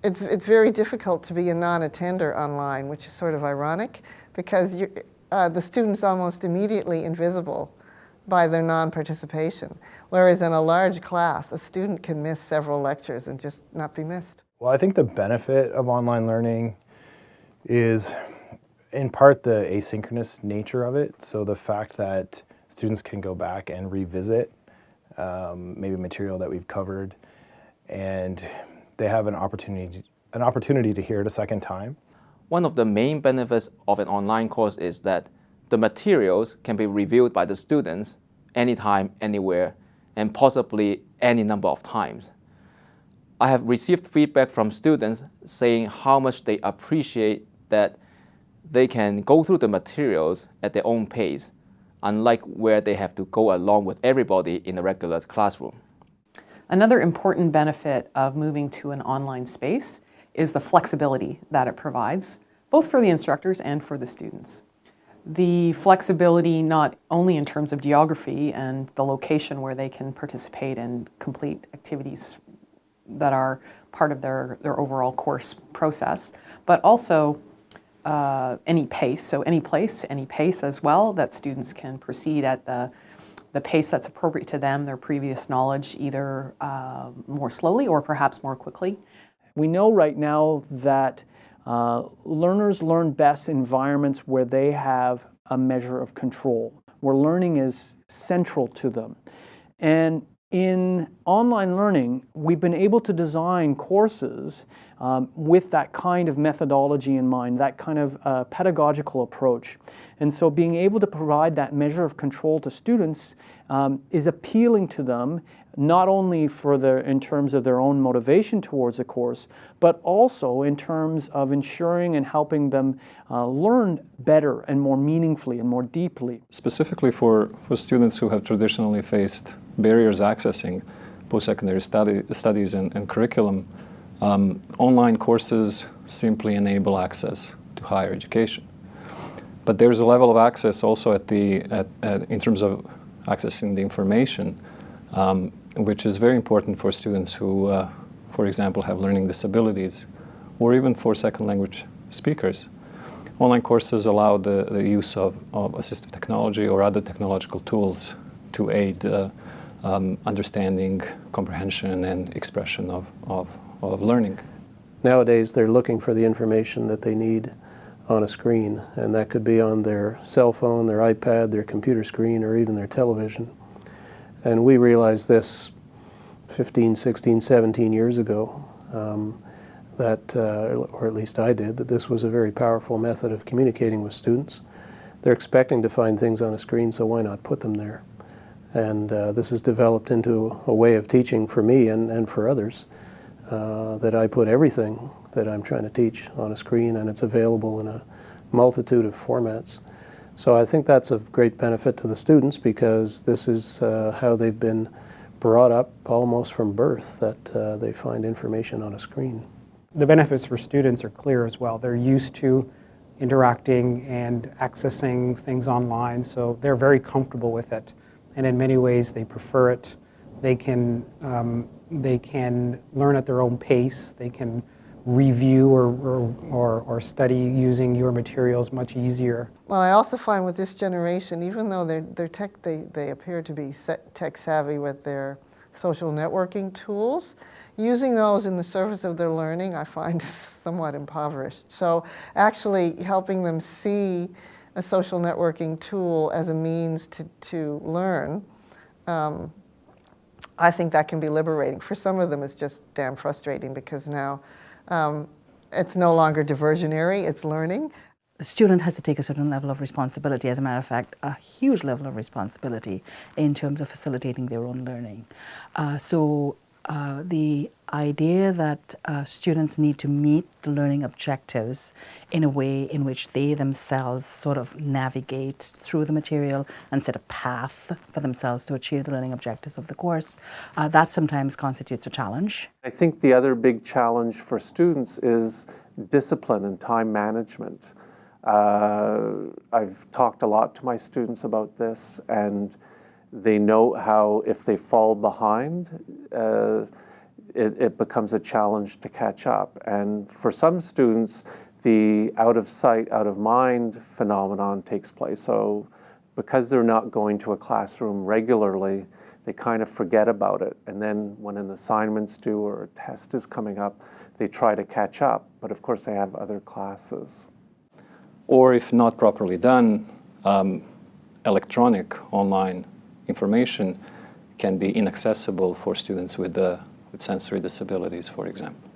it's very difficult to be a non-attender online, which is sort of ironic because the student's almost immediately invisible by their non-participation, whereas in a large class, a student can miss several lectures and just not be missed. Well, I think the benefit of online learning is in part the asynchronous nature of it. So the fact that students can go back and revisit maybe material that we've covered, and they have an opportunity to hear it a second time. One of the main benefits of an online course is that the materials can be reviewed by the students anytime, anywhere, and possibly any number of times. I have received feedback from students saying how much they appreciate that they can go through the materials at their own pace, unlike where they have to go along with everybody in a regular classroom. Another important benefit of moving to an online space is the flexibility that it provides, both for the instructors and for the students. The flexibility not only in terms of geography and the location where they can participate and complete activities that are part of their overall course process, but also any pace, so any place, any pace as well, that students can proceed at the pace that's appropriate to them, their previous knowledge, either more slowly or perhaps more quickly. We know right now that learners learn best in environments where they have a measure of control, where learning is central to them. And in online learning, we've been able to design courses with that kind of methodology in mind, that kind of pedagogical approach. And so being able to provide that measure of control to students is appealing to them, not only in terms of their own motivation towards the course, but also in terms of ensuring and helping them learn better and more meaningfully and more deeply. Specifically for students who have traditionally faced barriers accessing post-secondary studies and curriculum, online courses simply enable access to higher education. But there's a level of access also in terms of accessing the information, which is very important for students who, for example, have learning disabilities, or even for second language speakers. Online courses allow the use of assistive technology or other technological tools to aid understanding, comprehension, and expression of learning. Nowadays, they're looking for the information that they need on a screen, and that could be on their cell phone, their iPad, their computer screen, or even their television. And we realized this 15, 16, 17 years ago, or at least I did, that this was a very powerful method of communicating with students. They're expecting to find things on a screen, so why not put them there? And this has developed into a way of teaching for me and for others, that I put everything that I'm trying to teach on a screen, and it's available in a multitude of formats. So I think that's of great benefit to the students, because this is how they've been brought up almost from birth, that they find information on a screen. The benefits for students are clear as well. They're used to interacting and accessing things online, so they're very comfortable with it. And in many ways, they prefer it. They can learn at their own pace. They can review or study using your materials much easier. Well, I also find with this generation, even though they appear to be tech savvy with their social networking tools, using those in the service of their learning, I find somewhat impoverished. So actually helping them see a social networking tool as a means to learn, I think that can be liberating. For some of them, it's just damn frustrating, because now it's no longer diversionary, it's learning. The student has to take a certain level of responsibility, as a matter of fact, a huge level of responsibility in terms of facilitating their own learning. So the idea that students need to meet the learning objectives in a way in which they themselves sort of navigate through the material and set a path for themselves to achieve the learning objectives of the course, that sometimes constitutes a challenge. I think the other big challenge for students is discipline and time management. I've talked a lot to my students about this, and they know how if they fall behind, it becomes a challenge to catch up. And for some students, the out of sight, out of mind phenomenon takes place. So because they're not going to a classroom regularly, they kind of forget about it. And then when an assignment's due or a test is coming up, they try to catch up. But of course, they have other classes. Or if not properly done, electronic online information can be inaccessible for students with sensory disabilities, for example.